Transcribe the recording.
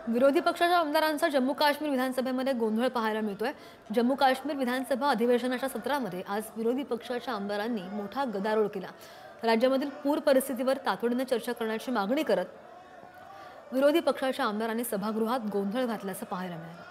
विरोधी पक्षाच्या आमदारांचा जम्मू काश्मीर विधानसभेमध्ये गोंधळ पाहायला मिळतोय। जम्मू काश्मीर विधानसभा अधिवेशनाच्या सत्रामध्ये आज विरोधी पक्षाच्या आमदारांनी मोठा गदारोळ केला। राज्यामधील पूर परिस्थितीवर तातडीने चर्चा करण्याची मागणी करत विरोधी पक्षाच्या आमदारांनी सभागृहात गोंधळ घातल्याचं पाहायला मिळालं।